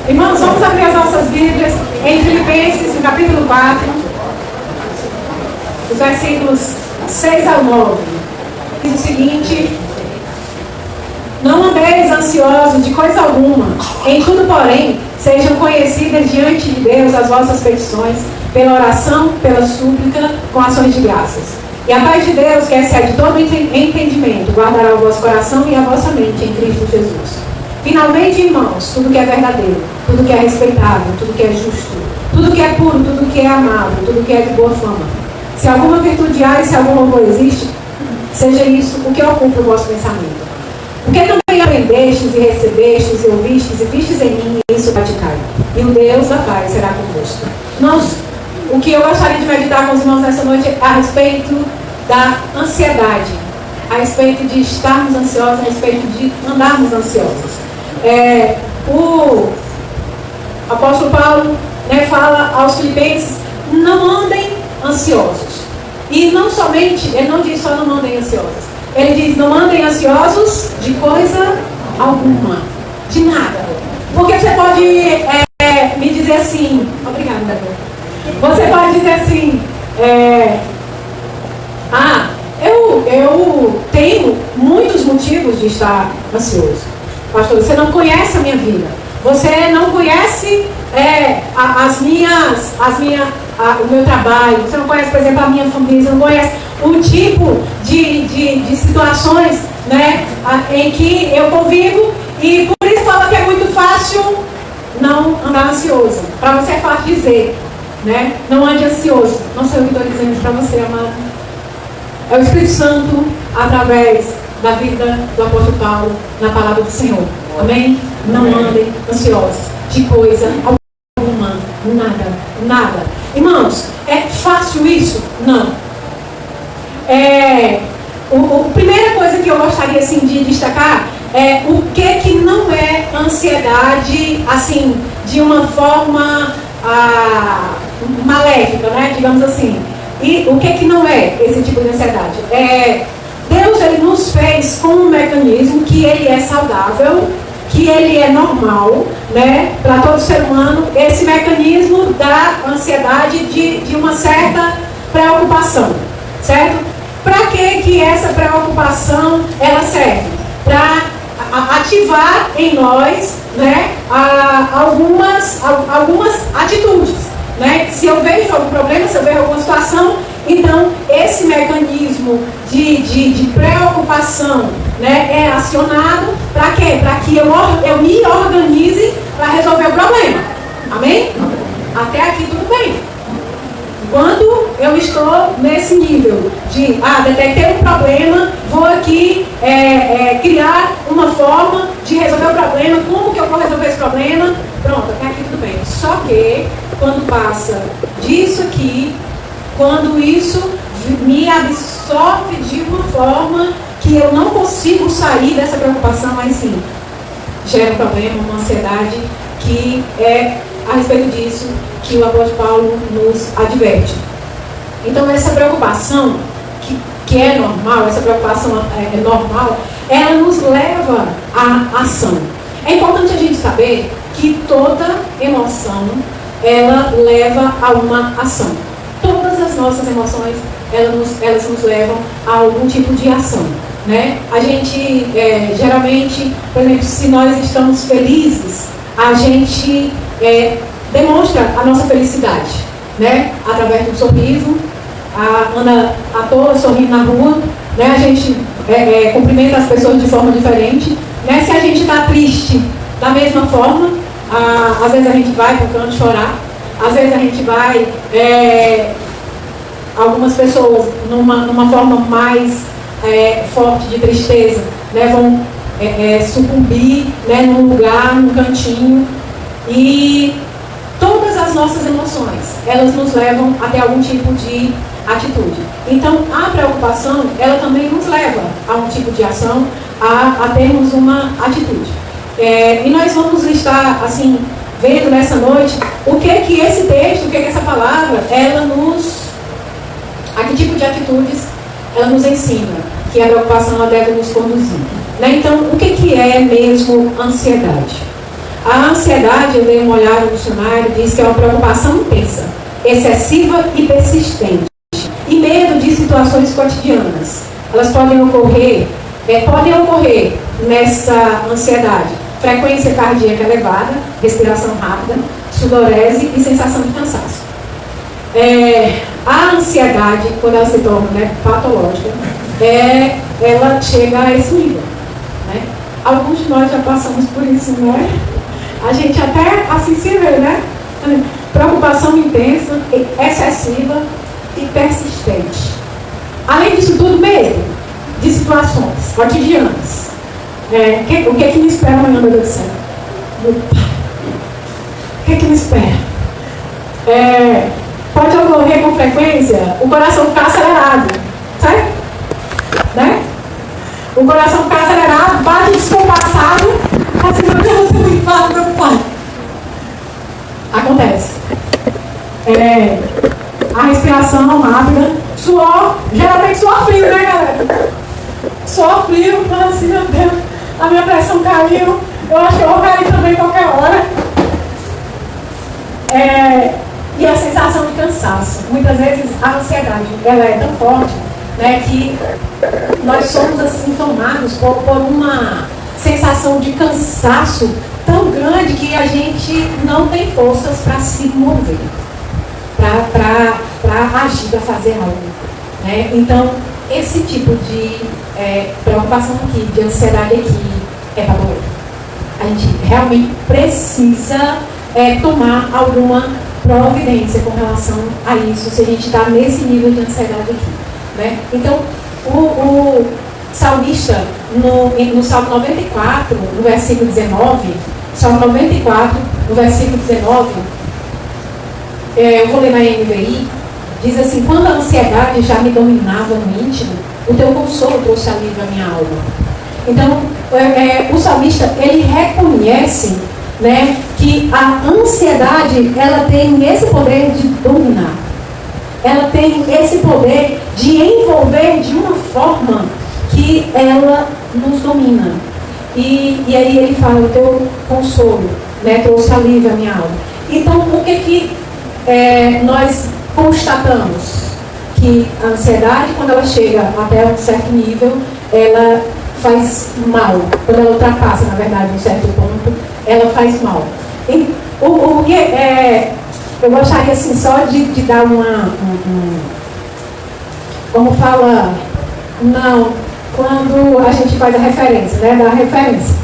Irmãos, vamos abrir as nossas Bíblias em Filipenses, no capítulo 4, os versículos 6 ao 9. Diz o seguinte: não andeis ansiosos de coisa alguma, em tudo, porém, sejam conhecidas diante de Deus as vossas petições, pela oração, pela súplica, com ações de graças. E a paz de Deus, que excede todo entendimento, guardará o vosso coração e a vossa mente em Cristo Jesus. Finalmente, irmãos, tudo que é verdadeiro, tudo que é respeitável, tudo que é justo, tudo que é puro, tudo que é amável, tudo que é de boa fama. Se alguma virtude há e se algum louvor existe, seja isso o que ocupa o vosso pensamento. Porque também aprendestes e recebestes e ouvistes e vistes em mim, e isso praticai. E o Deus da paz será convosco. Irmãos, o que eu gostaria de meditar com os irmãos nessa noite é a respeito da ansiedade, a respeito de estarmos ansiosos, a respeito de andarmos ansiosos. O apóstolo Paulo, fala aos filipenses: não andem ansiosos. E não somente, ele não diz só não andem ansiosos, ele diz: não andem ansiosos de coisa alguma, de nada. Porque você pode me dizer assim, obrigada, Débora. Você pode dizer assim, eu tenho muitos motivos de estar ansioso. Pastor, você não conhece a minha vida. Você não conhece o meu trabalho. Você não conhece, por exemplo, a minha família. Você não conhece o tipo de situações, em que eu convivo. E por isso fala que é muito fácil não andar ansioso. Para você é fácil dizer, não ande ansioso. Não sei o que estou dizendo isso para você, amado. É o Espírito Santo, através da vida do apóstolo Paulo, na palavra do Senhor. Amém? Não andem ansiosos de coisa alguma, nada. Irmãos, é fácil isso? Não. A primeira coisa que eu gostaria assim, de destacar é o que não é ansiedade, assim, de uma forma maléfica, digamos assim. E o que não é esse tipo de ansiedade? Deus, ele nos fez com um mecanismo que ele é saudável, que ele é normal, para todo ser humano, esse mecanismo da ansiedade de uma certa preocupação, certo? Para que essa preocupação ela serve? Para ativar em nós, algumas atitudes. Se eu vejo algum problema, se eu vejo alguma situação, então esse mecanismo de preocupação é acionado para quê? Para que eu me organize para resolver o problema. Amém? Até aqui tudo bem. Quando eu estou nesse nível de detectei um problema, vou aqui criar uma forma de resolver o problema. Como que eu vou resolver esse problema? Pronto, até aqui tudo bem. Só que quando passa disso aqui, quando isso me absorve de uma forma que eu não consigo sair dessa preocupação, mas sim, gera um problema, uma ansiedade, que é a respeito disso que o apóstolo Paulo nos adverte. Então essa preocupação, que é normal, essa preocupação é normal, ela nos leva à ação. É importante a gente saber que toda emoção, ela leva a uma ação. Todas as nossas emoções, elas nos levam a algum tipo de ação. A gente, geralmente, por exemplo, se nós estamos felizes, a gente demonstra a nossa felicidade, através do sorriso. Anda à toa sorrindo na rua, a gente cumprimenta as pessoas de forma diferente. Se a gente está triste, da mesma forma, às vezes a gente vai para o canto chorar, às vezes a gente vai, algumas pessoas numa forma mais forte de tristeza, vão sucumbir num lugar, num cantinho. E todas as nossas emoções, elas nos levam a ter algum tipo de atitude. Então a preocupação, ela também nos leva a um tipo de ação, a termos uma atitude. E nós vamos estar assim, vendo nessa noite o que esse texto, o que essa palavra, a que tipo de atitudes ela nos ensina, que a preocupação ela deve nos conduzir. Então, o que é mesmo ansiedade? A ansiedade, eu dei uma olhada no dicionário, diz que é uma preocupação intensa, excessiva e persistente. E medo de situações cotidianas. Elas podem ocorrer nessa ansiedade. Frequência cardíaca elevada, respiração rápida, sudorese e sensação de cansaço. A ansiedade, quando ela se torna patológica, ela chega a esse nível. Né? Alguns de nós já passamos por isso, não é? A gente até assim se vê, né? Preocupação intensa, excessiva e persistente. Além disso tudo, medo de situações cotidianas. O que é que me espera amanhã, meu Deus do céu? Meu pai. O que é que me espera? Pode ocorrer com frequência o coração ficar acelerado, certo? Né? O coração ficar acelerado, bate descompassado, assim, meu Deus, eu me falo, meu pai. Acontece. A respiração rápida, suor, geralmente suor frio, né, galera? Suor frio, fala assim, meu Deus, a minha pressão caiu, eu acho que eu vou cair também qualquer hora. E a sensação de cansaço. Muitas vezes a ansiedade, ela é tão forte, né, que nós somos assim tomados por uma sensação de cansaço tão grande que a gente não tem forças para se mover, para agir, para fazer algo. Né? Então, esse tipo de preocupação aqui, de ansiedade aqui, é patológico. A gente realmente precisa tomar alguma providência com relação a isso, se a gente está nesse nível de ansiedade aqui. Né? Então, o salmista, no Salmo 94, no versículo 19, Salmo 94, no versículo 19, eu vou ler na NVI, diz assim: quando a ansiedade já me dominava no íntimo, o teu consolo trouxe alívio à minha alma. Então, o salmista, ele reconhece, né, que a ansiedade, ela tem esse poder de dominar. Ela tem esse poder de envolver de uma forma que ela nos domina. E aí ele fala: o teu consolo, né, trouxe alívio à minha alma. Então, o que nós constatamos? Que a ansiedade, quando ela chega até um certo nível, ela faz mal. Quando ela ultrapassa, na verdade, um certo ponto, ela faz mal. E, eu gostaria assim, só de dar como fala, não, quando a gente faz a referência, né, da referência.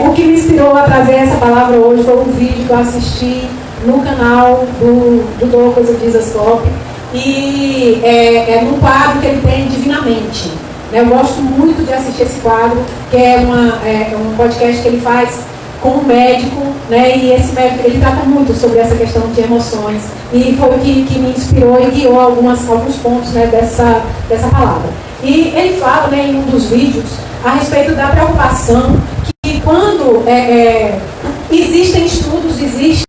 O que me inspirou a trazer essa palavra hoje foi um vídeo que eu assisti no canal do Douglas Jesus Top, e num quadro que ele tem Divinamente. Eu gosto muito de assistir esse quadro, que é um podcast que ele faz com um médico, né, e esse médico ele trata muito sobre essa questão de emoções, e foi o que me inspirou e guiou alguns pontos, né, dessa palavra. E ele fala, né, em um dos vídeos a respeito da preocupação que quando existem estudos, existe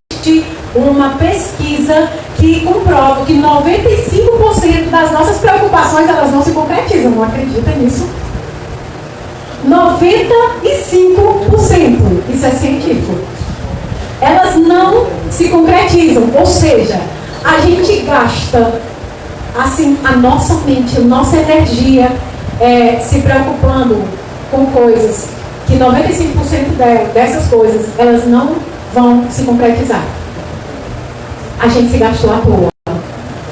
uma pesquisa que comprova que 95% das nossas preocupações elas não se concretizam. Não acredita nisso? 95%, isso é científico. Elas não se concretizam, ou seja, a gente gasta assim a nossa mente, a nossa energia se preocupando com coisas que 95% dessas coisas elas não vão se concretizar. A gente se gastou à toa.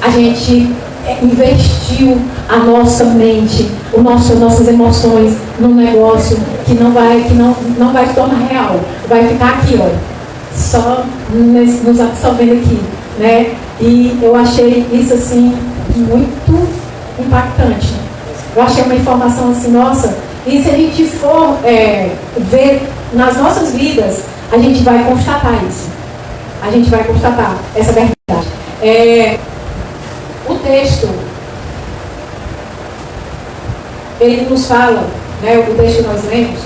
A gente investiu a nossa mente, nossas emoções num negócio que não vai se tornar real. Vai ficar aqui, ó, só nos absorvendo aqui, né? E eu achei isso assim muito impactante. Eu achei uma informação assim, nossa, e se a gente for ver nas nossas vidas, a gente vai constatar isso. A gente vai constatar essa verdade. O texto, ele nos fala, né, o texto que nós lemos,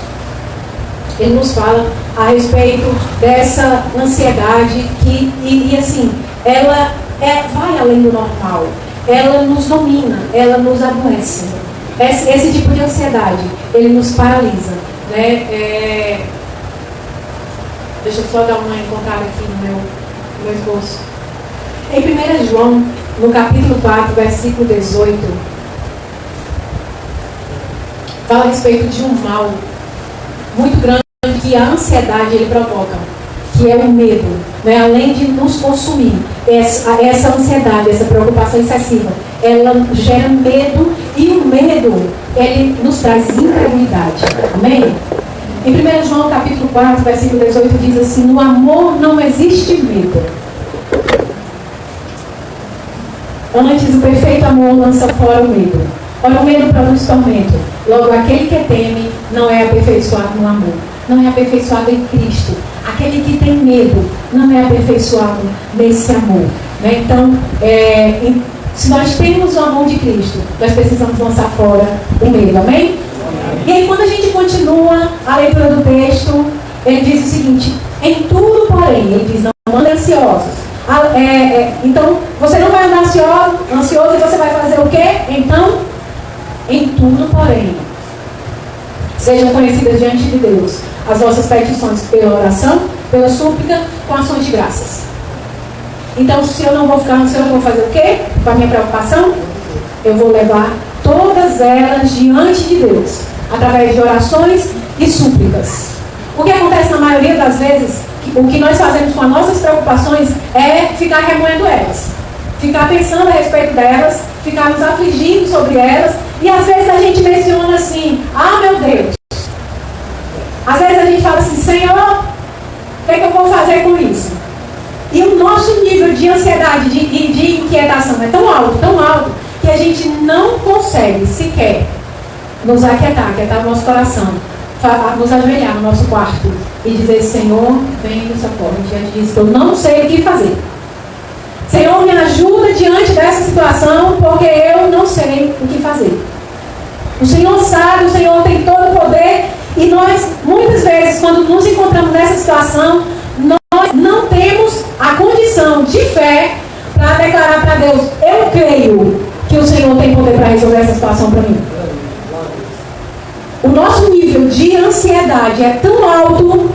ele nos fala a respeito dessa ansiedade que assim, ela vai além do normal. Ela nos domina, ela nos adoece. Esse tipo de ansiedade, ele nos paralisa, né? Deixa eu só dar uma encontrada aqui no meu esboço. Em 1 João, no capítulo 4, versículo 18, fala a respeito de um mal muito grande que a ansiedade ele provoca, que é o medo, né? Além de nos consumir, essa ansiedade, essa preocupação excessiva, ela gera medo, e o medo, ele nos traz incredulidade. Amém? Em 1 João capítulo 4, versículo 18, diz assim: no amor não existe medo. Antes, o perfeito amor lança fora o medo. Ora, o medo produz tormento. Logo, aquele que teme não é aperfeiçoado no amor, não é aperfeiçoado em Cristo. Aquele que tem medo não é aperfeiçoado nesse amor, né? Então, se nós temos o amor de Cristo, nós precisamos lançar fora o medo, amém? E aí, quando a gente continua a leitura do texto, ele diz o seguinte: em tudo, porém, ele diz, não andem ansiosos. Então, você não vai andar ansioso, e você vai fazer o quê? Então, em tudo, porém, sejam conhecidas diante de Deus as vossas petições pela oração, pela súplica, com ações de graças. Então, se eu não vou ficar ansioso, eu vou fazer o quê? Com a minha preocupação, eu vou levar todas elas diante de Deus, através de orações e súplicas. O que acontece na maioria das vezes, o que nós fazemos com as nossas preocupações é ficar remoendo elas, ficar pensando a respeito delas, ficar nos afligindo sobre elas, e às vezes a gente menciona assim: ah, meu Deus. Às vezes a gente fala assim: Senhor, o que é que eu vou fazer com isso? E o nosso nível de ansiedade e de inquietação é tão alto, que a gente não consegue sequer nos aquietar o nosso coração, nos ajoelhar no nosso quarto e dizer: Senhor, vem e nos socorre diante disso, eu não sei o que fazer. Senhor, me ajuda diante dessa situação, porque eu não sei o que fazer. O Senhor sabe, o Senhor tem todo o poder, e nós, muitas vezes, quando nos encontramos nessa situação, nós não temos a condição de fé para declarar para Deus: eu creio que o Senhor tem poder para resolver essa situação para mim. O nosso nível de ansiedade é tão alto,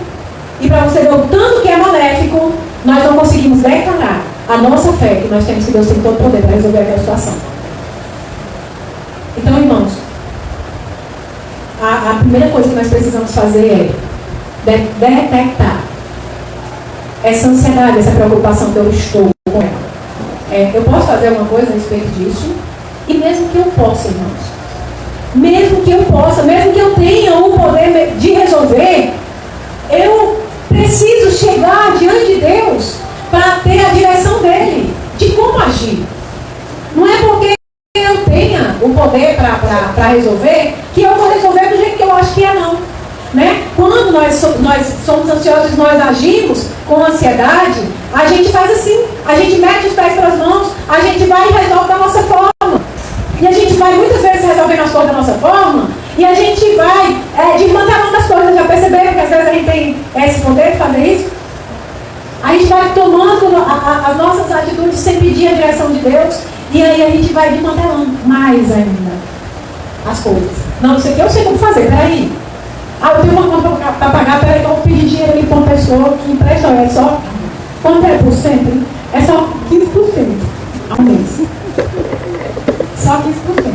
e para você ver o tanto que é maléfico, nós não conseguimos declarar a nossa fé que nós temos, que Deus tem todo o poder para resolver aquela situação. Então, irmãos, a primeira coisa que nós precisamos fazer é detectar essa ansiedade, essa preocupação que eu estou com ela. Eu posso fazer alguma coisa a respeito disso, e mesmo que eu possa, irmãos, mesmo que eu tenha o poder de resolver, eu preciso chegar diante de Deus para ter a direção dele, de como agir. Não é porque eu tenha o poder para resolver que eu vou resolver do jeito que eu acho que é, não. Né? Quando nós somos ansiosos, nós agimos com ansiedade, a gente faz assim, a gente mete os pés pelas mãos, a gente vai e resolve da nossa forma. E a gente vai muitas vezes resolvendo as coisas da nossa forma, e a gente vai desmantelando as coisas. Já perceberam que às vezes a gente tem esse poder de fazer isso? A gente vai tomando as nossas atitudes sem pedir a direção de Deus, e aí a gente vai desmantelando mais ainda as coisas. Não, isso aqui eu sei como fazer, peraí. Eu tenho uma conta para pagar, peraí, que eu vou pedir dinheiro ali para uma pessoa que empresta, é só, quanto é por cento? É só 15% ao mês. Só 15%.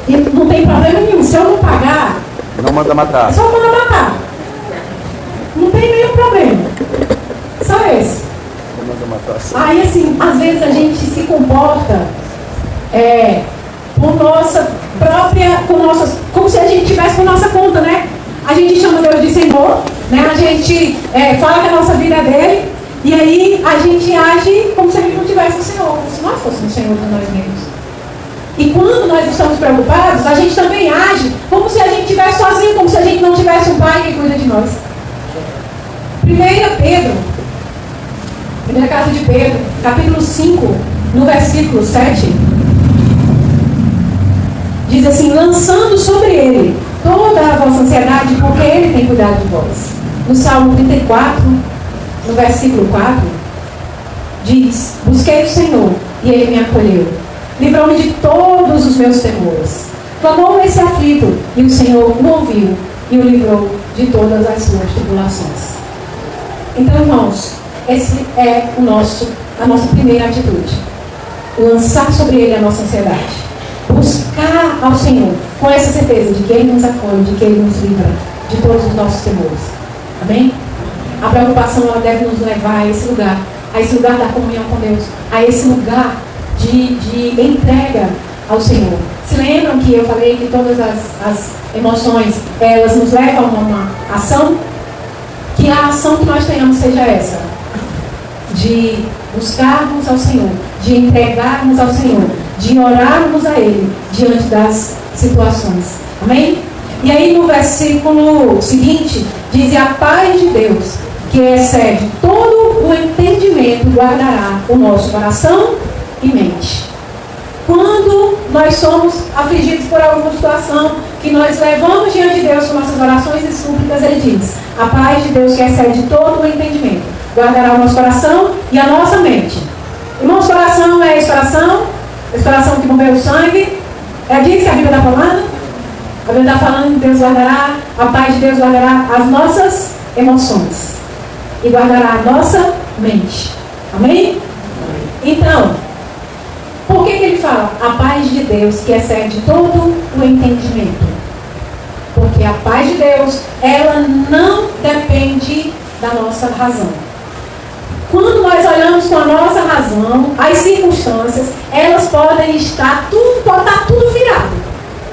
E não tem problema nenhum. Se eu não pagar, não manda matar. Só manda matar. Não tem nenhum problema. Só esse. Não manda matar. Aí assim, às vezes a gente se comporta com nossa própria, como se a gente tivesse com nossa conta, né? A gente chama Deus de Senhor, né? A gente fala que a nossa vida é dele, e aí a gente age como se a gente não tivesse o Senhor, como se nós fôssemos o Senhor de nós mesmos. E quando nós estamos preocupados, a gente também age como se a gente estivesse sozinho, como se a gente não tivesse um pai que cuida de nós. 1 Pedro, primeira carta de Pedro, capítulo 5, no versículo 7, diz assim: lançando sobre ele toda a vossa ansiedade, porque ele tem cuidado de vós. No Salmo 34, no versículo 4, diz: busquei o Senhor e ele me acolheu, livrou-me de todos os meus temores. Clamou esse aflito, e o Senhor o ouviu e o livrou de todas as suas tribulações. Então, irmãos, esse é a nossa primeira atitude. Lançar sobre Ele a nossa ansiedade. Buscar ao Senhor com essa certeza de que Ele nos acolhe, de que Ele nos livra de todos os nossos temores. Amém? A preocupação ela deve nos levar a esse lugar da comunhão com Deus, a esse lugar de entrega ao Senhor. Se lembram que eu falei que todas as emoções, elas nos levam a uma ação? Que a ação que nós tenhamos seja essa, de buscarmos ao Senhor, de entregarmos ao Senhor, de orarmos a Ele diante das situações. Amém? E aí no versículo seguinte, diz: a paz de Deus, que excede todo o entendimento, guardará o nosso coração e mente. Quando nós somos afligidos por alguma situação, que nós levamos diante de Deus com nossas orações e súplicas, Ele diz: a paz de Deus, que excede todo o entendimento, guardará o nosso coração e a nossa mente. Irmãos, coração é esse coração que moveu o sangue. É disso que a Bíblia está falando? A Bíblia está falando que Deus guardará, a paz de Deus guardará as nossas emoções e guardará a nossa mente. Amém? Então, por que ele fala a paz de Deus, que excede todo o entendimento? Porque a paz de Deus, ela não depende da nossa razão. Quando nós olhamos com a nossa razão, as circunstâncias, elas podem estar pode estar tudo virado.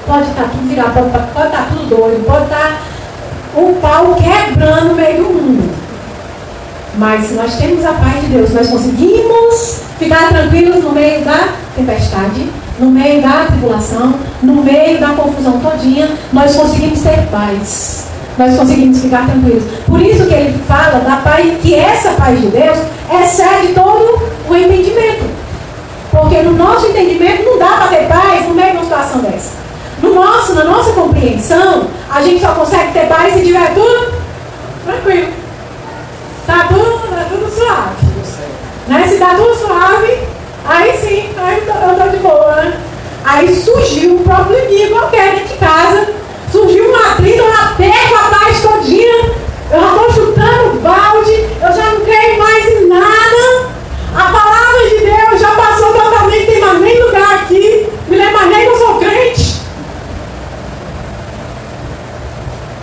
Pode estar tudo virado, pode estar tudo doido, pode estar o pau quebrando no meio do mundo. Mas se nós temos a paz de Deus, nós conseguimos ficar tranquilos no meio da tempestade, no meio da tribulação, no meio da confusão todinha, nós conseguimos ter paz. Nós conseguimos ficar tranquilos. Por isso que ele fala da paz, que essa paz de Deus excede todo o entendimento. Porque no nosso entendimento não dá para ter paz no meio de uma situação dessa. Na nossa compreensão, a gente só consegue ter paz se tiver tudo tranquilo. Tá tudo suave. Né? Se tá tudo suave, aí sim, aí eu tô de boa, né? Aí surgiu um probleminha qualquer dentro de casa, surgiu um atrito, eu já perco a paz todinha, eu já estou chutando balde, eu já não creio mais em nada, a palavra de Deus já passou totalmente, tem mais nem lugar aqui, me lembra mais nem que eu sou crente.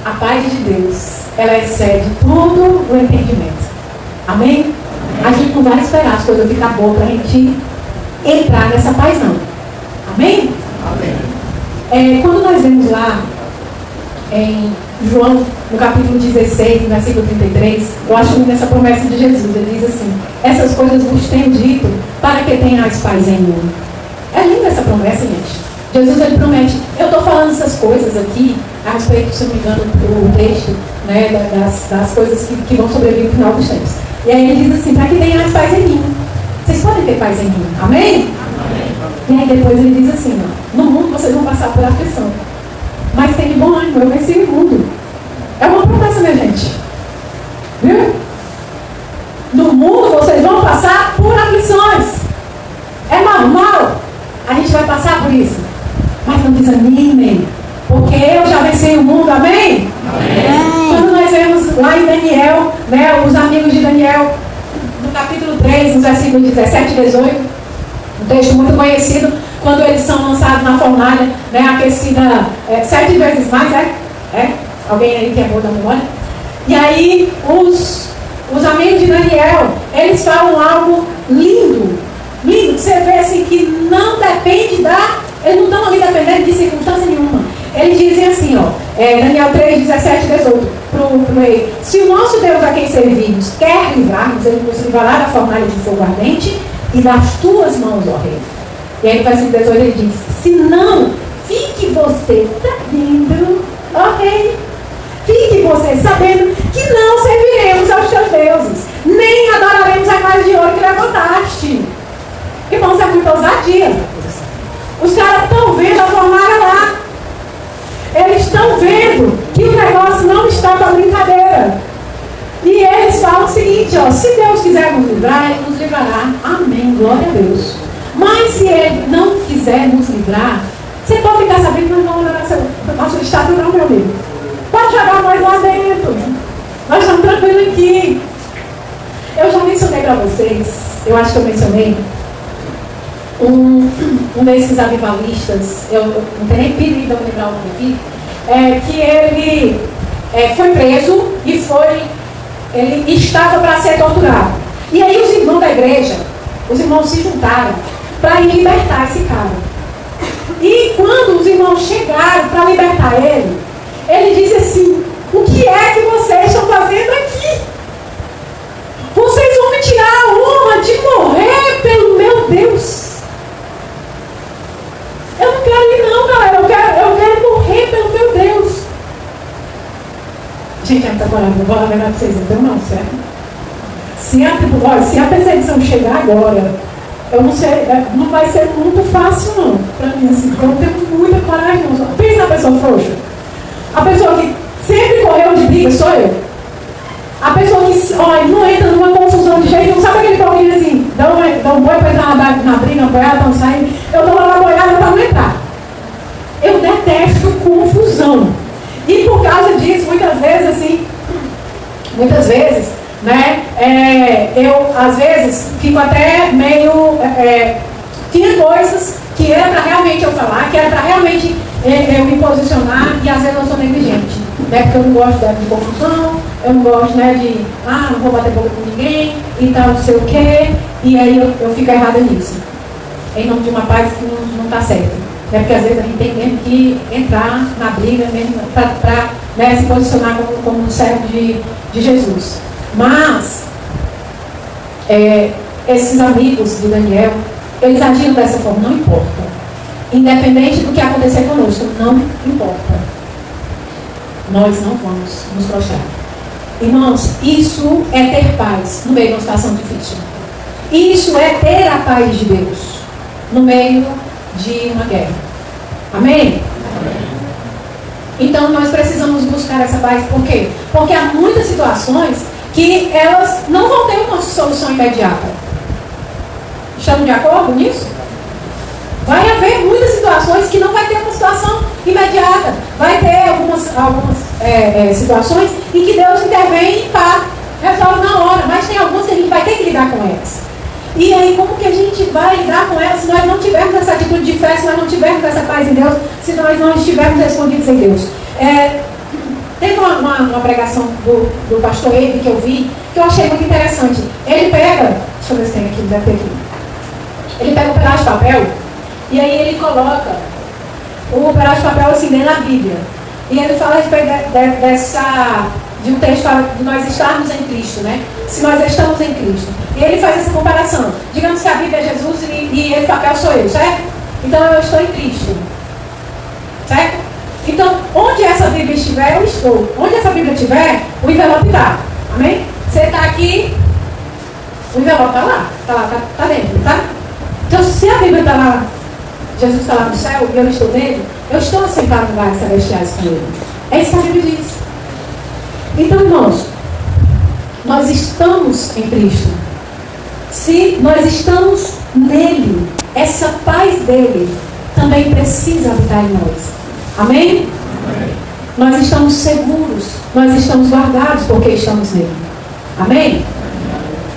A paz de Deus, ela excede todo o entendimento. Amém? A gente não vai esperar as coisas ficar boas para a gente entrar nessa paz, não. Amém? Amém. Quando nós vemos lá em João, no capítulo 16, no versículo 33, eu acho muito essa promessa de Jesus. Ele diz assim: essas coisas vos tenho dito para que tenhais paz em mim. É linda essa promessa, gente. Jesus, ele promete. Eu estou falando essas coisas aqui a respeito, se não me engano, do texto, né, das coisas que vão sobreviver no final dos tempos. E aí ele diz assim: para que tenhais paz em mim. Vocês podem ter paz em mim. Amém? Amém. E aí depois ele diz assim: ó, no mundo vocês vão passar por aflição, mas tem de bom ânimo, eu venci o mundo. É uma promessa, minha gente. Viu? No mundo vocês vão passar por aflições. É normal. A gente vai passar por isso. Mas não desanimem, porque eu já venci o mundo. Amém? Amém. Quando nós vemos lá em Daniel, né, os amigos de Daniel, no capítulo 3, nos versículos 17 e 18, um texto muito conhecido, quando eles são lançados na fornalha, né, aquecida 7 vezes mais, Alguém aí que é boa da memória? E aí, os amigos de Daniel, eles falam algo lindo, que você vê assim, que não depende eles não estão ali dependendo de circunstância nenhuma. Eles dizem assim, Daniel 3, 17 e 18, pro rei: se o nosso Deus a quem servimos quer livrar-nos, ele nos livrará da fornalha de fogo ardente e das tuas mãos, ó rei. E aí no versículo 18 ele diz: se não, fique você sabendo, ó rei, fique você sabendo que não serviremos aos teus deuses, nem adoraremos a imagem de ouro que levantaste. Irmãos, é muita ousadia. Os caras estão vendo a fornalha lá. Eles estão vendo que o negócio não está para brincadeira. E eles falam o seguinte, se Deus quiser nos livrar, Ele nos livrará. Amém, glória a Deus. Mas se Ele não quiser nos livrar, você pode ficar sabendo que nós vamos olhar nossa estado, não, meu amigo. Pode jogar nós lá dentro. Nós estamos tranquilos aqui. mencionei para vocês, eu acho que eu mencionei, um desses avivalistas, eu não tenho nem perigo de eu lembrar o nome aqui, que ele foi preso e ele estava para ser torturado. E aí os irmãos da igreja, os irmãos se juntaram para ir libertar esse cara. E quando os irmãos chegaram para libertar ele disse assim: o que é que vocês estão fazendo aqui? Vocês vão me tirar a honra de morrer pelo meu Deus. Eu não quero ir não, galera. Eu quero morrer pelo meu Deus. Gente, é muita coragem. Eu vou lá lembrar para vocês. Então não, certo? Se a perseguição chegar agora, eu não sei, não vai ser muito fácil não, para mim, assim, porque eu tenho muita coragem. Pensa na pessoa frouxa. A pessoa que sempre correu de briga sou eu. A pessoa que, olha, não entra numa confusão de jeito nenhum. Sabe aquele povo que diz assim, dá um boi para entrar na briga, boiada, estão saindo, eu dou uma boiada para não entrar. Eu detesto confusão. E por causa disso, muitas vezes, né, eu às vezes fico até meio, tinha coisas que era para realmente eu falar, que era para realmente eu me posicionar, e às vezes eu sou negligente, né, porque eu não gosto de confusão, eu não gosto, né, não vou bater boca com ninguém, e tal, não sei o quê, e aí eu fico errada nisso, em nome de uma paz que não está certa. Porque às vezes a gente tem mesmo que entrar na briga mesmo para né, se posicionar como um servo de Jesus. Mas esses amigos de Daniel, eles agiram dessa forma, não importa. Independente do que acontecer conosco, não importa. Nós não vamos nos prostrar. Irmãos, isso é ter paz no meio de uma situação difícil. Isso é ter a paz de Deus no meio de uma guerra. Amém? Amém? Então nós precisamos buscar essa paz. Por quê? Porque há muitas situações que elas não vão ter uma solução imediata. Estamos de acordo nisso? Vai haver muitas situações que não vai ter uma situação imediata. Vai ter algumas situações em que Deus intervém e resolve na hora. Mas tem algumas que a gente vai ter que lidar com elas. E aí, como que a gente vai lidar com elas se nós não tivermos essa atitude de fé, se nós não tivermos essa paz em Deus, se nós não estivermos respondidos em Deus? Teve uma pregação do pastor Ebe que eu vi, que eu achei muito interessante. Ele pega, deixa eu ver se tem aqui, deve ter aqui. Ele pega um pedaço de papel e aí ele coloca o pedaço de papel assim dentro da Bíblia. E ele fala a respeito de um texto de nós estarmos em Cristo, né? Se nós estamos em Cristo. E ele faz essa comparação. Digamos que a Bíblia é Jesus e esse papel sou eu, certo? Então eu estou em Cristo. Certo? Então, onde essa Bíblia estiver, eu estou. Onde essa Bíblia estiver, o envelope está. Amém? Você está aqui, o envelope está lá. Está dentro, tá? Então, se a Bíblia está lá, Jesus está lá no céu e eu estou nele, eu estou assentado em lugares celestiais com ele. É isso que a Bíblia diz. Então, irmãos, nós estamos em Cristo. Se nós estamos nele, essa paz dele também precisa habitar em nós. Amém? Amém? Nós estamos seguros, nós estamos guardados porque estamos nele. Amém?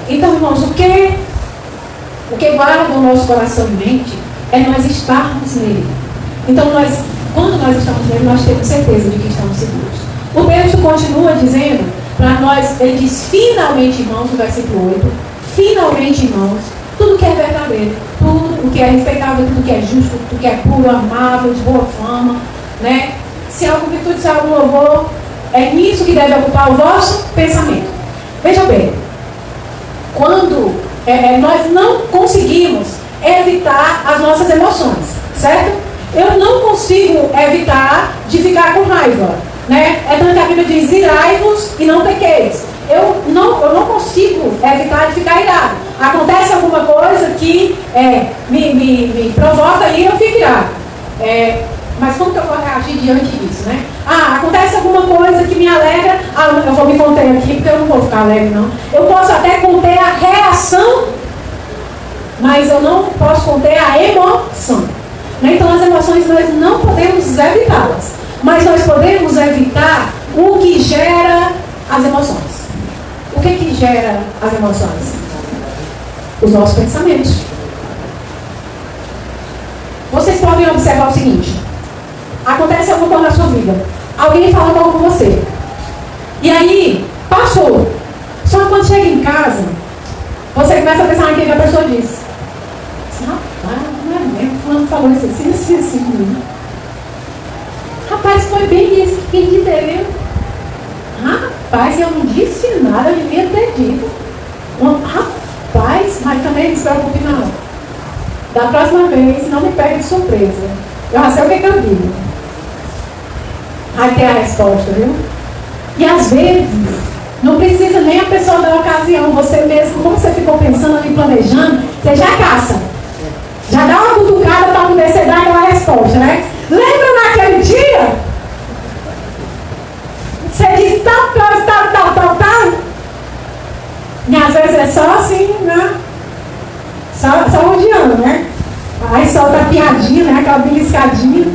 Então, irmãos, o que guarda o nosso coração e mente é nós estarmos nele. Então, quando nós estamos nele, nós temos certeza de que estamos seguros. O texto continua dizendo para nós, ele diz: finalmente, irmãos, no versículo 8, finalmente, irmãos, tudo que é verdadeiro, tudo o que é respeitável, tudo que é justo, tudo que é puro, amável, de boa fama, né? Se há alguma virtude, se há algum louvor, é nisso que deve ocupar o vosso pensamento. Veja bem, quando nós não conseguimos evitar as nossas emoções, certo? Eu não consigo evitar de ficar com raiva, né? É tanto que a Bíblia diz: irai-vos e não pequeis. Eu não consigo evitar de ficar irado. Acontece alguma coisa que me provoca e eu fico irado. Mas como que eu vou reagir diante disso, né? Acontece alguma coisa que me alegra. Eu vou me conter aqui porque eu não vou ficar alegre, não. Eu posso até conter a reação, mas eu não posso conter a emoção. Então as emoções nós não podemos evitá-las, mas nós podemos evitar o que gera as emoções. O que gera as emoções? Os nossos pensamentos. Vocês podem observar o seguinte: acontece alguma coisa na sua vida, alguém fala algo com você, e aí, passou. Só que quando chega em casa, você começa a pensar naquilo que a pessoa disse. Rapaz, não é mesmo? Fulano falou isso assim comigo. Rapaz, foi bem isso que quem dizer, viu? Rapaz, eu não disse nada, eu devia ter dito. Rapaz, mas também não se preocupe não. Da próxima vez, não me pegue de surpresa. Eu já sei o que eu digo. Vai ter a resposta, viu? E às vezes, não precisa nem a pessoa da ocasião. Você mesmo, como você ficou pensando ali, planejando, você já caça. Já dá uma cutucada para poder você dar aquela resposta, né? Lembra naquele dia? Você diz tal. E às vezes é só assim, né? Só rodeando, né? Aí solta a piadinha, né? Aquela beliscadinha.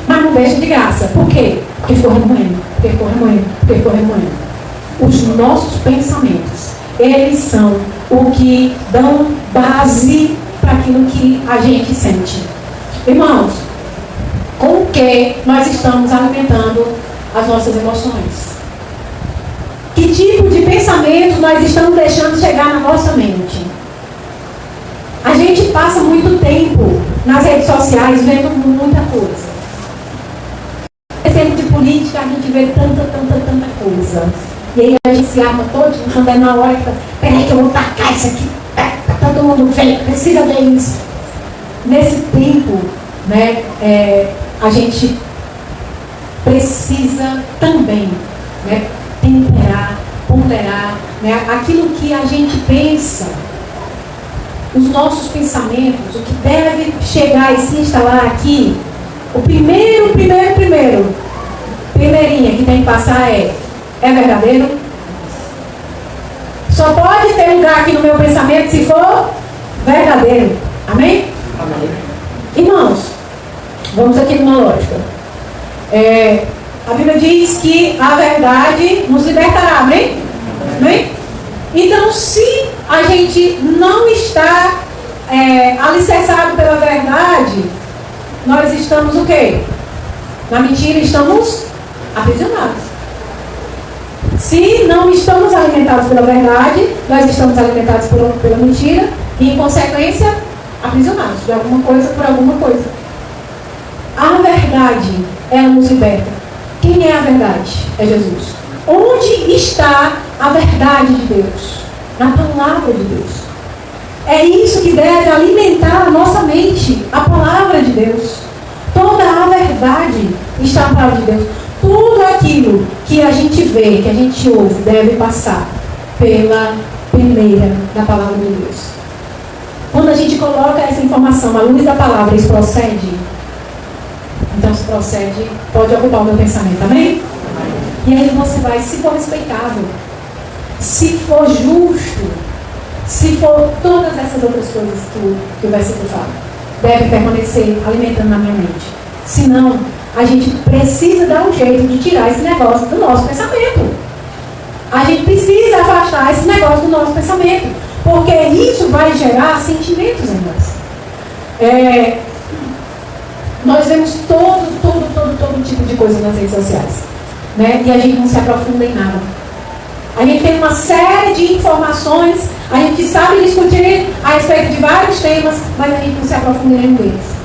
Mas não deixa de graça. Por quê? Porque ficou remoendo. Os nossos pensamentos, eles são o que dão base para aquilo que a gente sente. Irmãos, com o que nós estamos alimentando as nossas emoções? Que tipo de pensamentos nós estamos deixando chegar na nossa mente? A gente passa muito tempo nas redes sociais vendo muita coisa. Em tempo de política, a gente vê tanta coisa. E aí a gente se arma todo, quando é na hora que peraí que eu vou tacar isso aqui. Todo mundo vê, precisa ver isso. Nesse tempo, né, a gente precisa também, né, temperar, ponderar, né, aquilo que a gente pensa, os nossos pensamentos, o que deve chegar e se instalar aqui. O primeirinha que tem que passar é verdadeiro? Só pode ter lugar aqui no meu pensamento se for verdadeiro. Amém? Amém. Irmãos, vamos aqui numa lógica. A Bíblia diz que a verdade nos libertará. Amém? Amém? Então, se a gente não está alicerçado pela verdade, nós estamos o quê? Na mentira estamos aprisionados. Se não estamos alimentados pela verdade, nós estamos alimentados pela mentira e, em consequência, aprisionados de alguma coisa por alguma coisa. A verdade, ela nos liberta. Quem é a verdade? É Jesus. Onde está a verdade de Deus? Na palavra de Deus. É isso que deve alimentar a nossa mente, a palavra de Deus. Toda a verdade está na palavra de Deus. Tudo aquilo que a gente vê, que a gente ouve, deve passar pela peneira da palavra de Deus. Quando a gente coloca essa informação à luz da palavra, isso procede. Então, se procede, pode ocupar o meu pensamento, amém? E aí você vai, se for respeitável, se for justo, se for todas essas outras coisas que o versículo fala, deve permanecer alimentando na minha mente. Senão, a gente precisa dar um jeito de tirar esse negócio do nosso pensamento. A gente precisa afastar esse negócio do nosso pensamento, porque isso vai gerar sentimentos em nós. Nós vemos todo tipo de coisa nas redes sociais, né? E a gente não se aprofunda em nada. A gente tem uma série de informações, a gente sabe discutir a respeito de vários temas, mas a gente não se aprofunda em nenhum deles.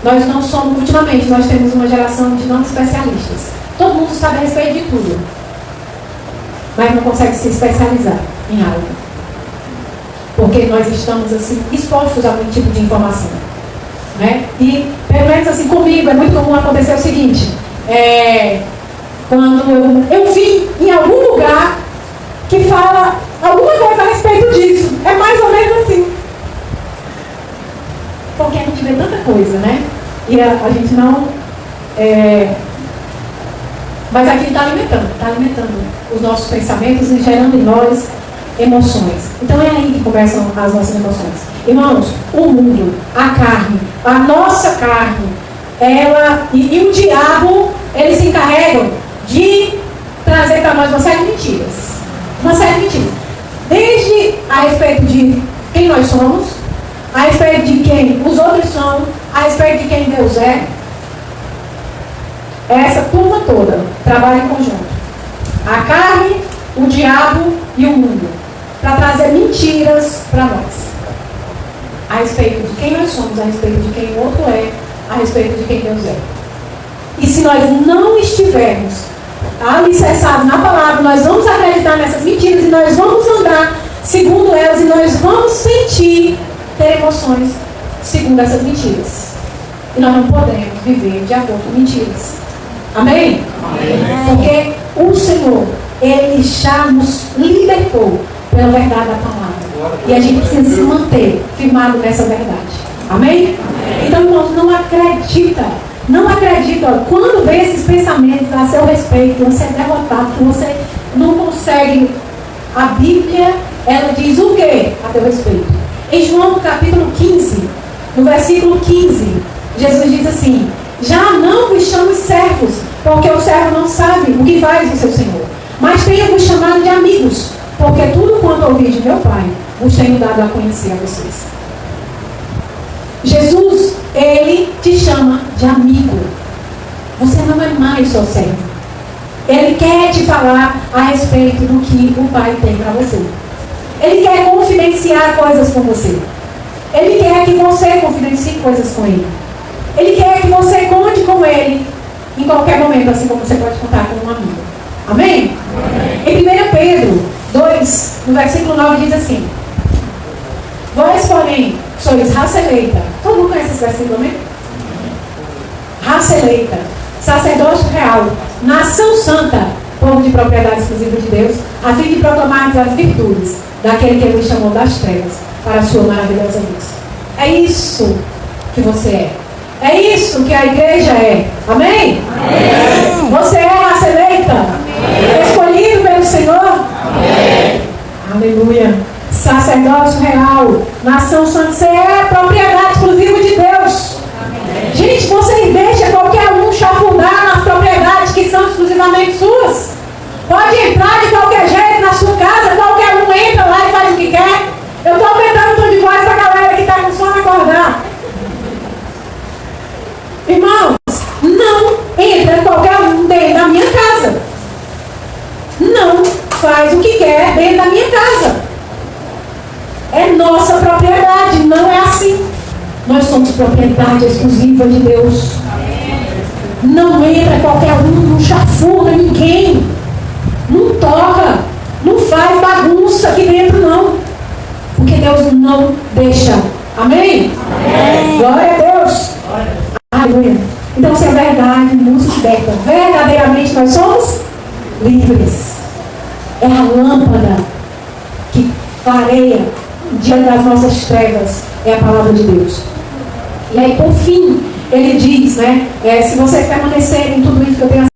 Nós não somos, ultimamente, nós temos uma geração de não especialistas. Todo mundo sabe a respeito de tudo, mas não consegue se especializar em algo. Porque nós estamos, assim, expostos a algum tipo de informação. Né? E, pelo menos assim, comigo, é muito comum acontecer o seguinte. Quando eu vi em algum lugar que fala alguma coisa a respeito disso. É mais ou menos assim. Porque a gente vê tanta coisa, né? E a gente não... Mas aqui está alimentando os nossos pensamentos e gerando em nós emoções. Então é aí que começam as nossas emoções. Irmãos, o mundo, a carne, a nossa carne, ela e o diabo, eles se encarregam de trazer para nós uma série de mentiras. Uma série de mentiras. a respeito de quem nós somos, a respeito de quem os outros são, a respeito de quem Deus é. Essa turma toda trabalha em conjunto. A carne, o diabo e o mundo, para trazer mentiras para nós. A respeito de quem nós somos, a respeito de quem o outro é, a respeito de quem Deus é. E se nós não estivermos alicerçados na palavra, nós vamos acreditar nessas mentiras e nós vamos andar segundo elas e nós vamos sentir, ter emoções segundo essas mentiras. E nós não podemos viver de acordo com mentiras. Amém? Amém. Porque o Senhor, Ele já nos libertou pela verdade da palavra. E a gente precisa se manter firmado nessa verdade. Amém? Amém. Então, irmãos, não acredita. Não acredita. Quando vê esses pensamentos a seu respeito, que você é derrotado, que você não consegue. A Bíblia, ela diz o quê a teu respeito? Em João capítulo 15, no versículo 15, Jesus diz assim: já não vos chamo servos, porque o servo não sabe o que faz o seu Senhor. Mas tenho-vos chamado de amigos, porque tudo quanto ouvi de meu Pai, vos tenho dado a conhecer a vocês. Jesus, Ele te chama de amigo. Você não é mais só servo. Ele quer te falar a respeito do que o Pai tem para você. Ele quer confidenciar coisas com você. Ele quer que você confidencie coisas com Ele. Ele quer que você conte com Ele em qualquer momento, assim como você pode contar com um amigo. Amém? Amém. Em 1 Pedro 2, no versículo 9, diz assim: vós, porém, sois raça eleita. Todo mundo conhece esse versículo, amém? Raça eleita, sacerdócio real, nação santa, povo de propriedade exclusiva de Deus, a fim de proclamar as virtudes daquele que nos chamou das trevas para a sua maravilhosa luz. É isso que você é. É isso que a igreja é. Amém? Amém. Você é raça eleita? Amém. Escolhido pelo Senhor? Amém. Aleluia. Sacerdócio real, nação santa. Você é propriedade exclusiva de Deus. Amém. Gente, você deixa qualquer um chafurdar nas propriedades que são exclusivamente suas. Pode entrar de qualquer jeito na sua casa, qualquer um entra lá e faz o que quer. Eu estou aumentando o tom de voz para a galera que está com sono acordar. Irmãos, não entra qualquer um dentro da minha casa. Não faz o que quer dentro da minha casa. É nossa propriedade, não é assim. Nós somos propriedade exclusiva de Deus. Não entra qualquer um, não chafurda ninguém. Não toca, não faz bagunça aqui dentro não. Porque Deus não deixa. Amém? Amém. Glória a Deus. Aleluia. Então, se a verdade nos liberta, verdadeiramente nós somos livres. É a lâmpada que clareia diante das nossas trevas, é a palavra de Deus. E aí, por fim, ele diz, né? Se vocês permanecerem em tudo isso que eu tenho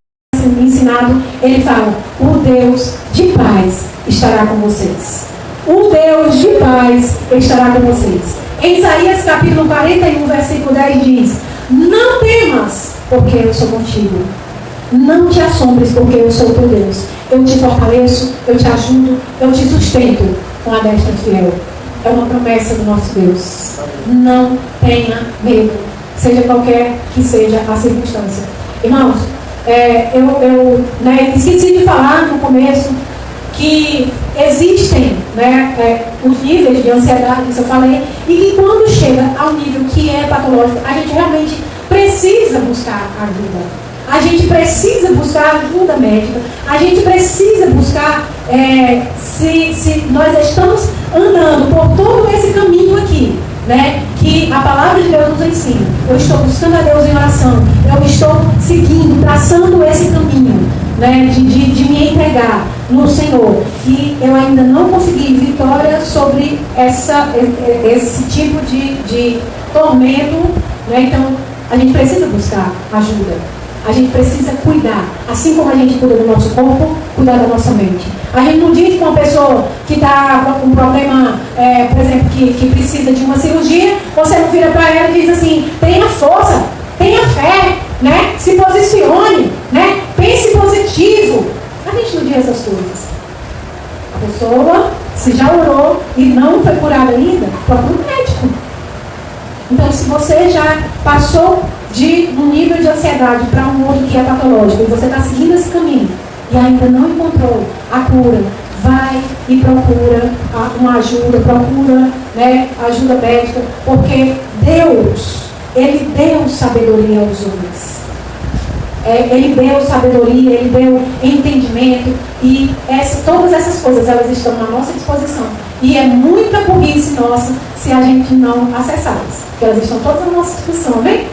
ensinado, ele fala: o Deus de paz estará com vocês. O Deus de paz estará com vocês. Em Isaías capítulo 41, versículo 10 diz: não temas, porque eu sou contigo. Não te assombres, porque eu sou teu Deus. Eu te fortaleço, eu te ajudo, eu te sustento com a destra fiel. É uma promessa do nosso Deus. Não tenha medo, seja qualquer que seja a circunstância. Irmãos, eu esqueci de falar no começo que existem, os níveis de ansiedade, isso eu falei, e que quando chega ao nível que é patológico, a gente realmente precisa buscar ajuda. A gente precisa buscar ajuda médica. A gente precisa buscar, se nós estamos andando por todo esse caminho aqui, que a palavra de Deus nos ensina. Eu estou buscando a Deus em oração. Eu estou seguindo, traçando esse caminho, de me entregar no Senhor. E eu ainda não consegui vitória sobre esse tipo de tormento, Então, a gente precisa buscar ajuda. A gente precisa cuidar, assim como a gente cuida do nosso corpo, cuidar da nossa mente. A gente não diz para uma pessoa que está com um problema, por exemplo, que precisa de uma cirurgia, você não vira para ela e diz assim: tenha força, tenha fé, se posicione, pense positivo. A gente não diz essas coisas. A pessoa Se já orou e não foi curado ainda, procura um médico. Então, se você já passou de um nível de ansiedade para um outro que é patológico, e você está seguindo esse caminho e ainda não encontrou a cura, vai e procura uma ajuda, procura, né, ajuda médica, porque Deus, Ele deu sabedoria aos homens. Ele deu sabedoria, Ele deu entendimento, e todas essas coisas, elas estão na nossa disposição. E é muita burrice nossa se a gente não acessá-las, porque elas estão todas na nossa disposição, amém?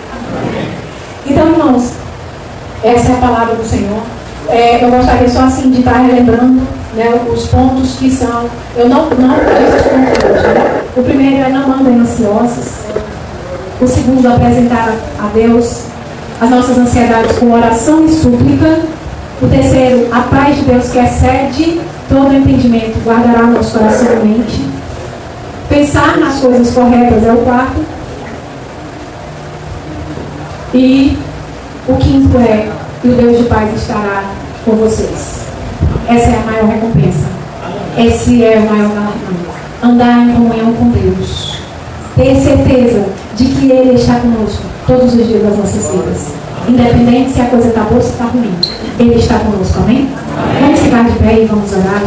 Então, irmãos, essa é a palavra do Senhor. Eu gostaria só assim de estar relembrando, né, os pontos que são. Eu não disse os pontos hoje, né? O primeiro é não andem ansiosos. O segundo, apresentar a Deus as nossas ansiedades com oração e súplica. O terceiro, a paz de Deus que excede todo entendimento, guardará nosso coração e mente. Pensar nas coisas corretas é o quarto. E o quinto é, e o Deus de paz estará com vocês. Essa é a maior recompensa. Esse é o maior galardão. Andar em comunhão com Deus. Ter certeza de que Ele está conosco todos os dias das nossas vidas. Independente se a coisa está boa ou se está ruim. Ele está conosco, amém? Vamos ficar de pé e vamos orar.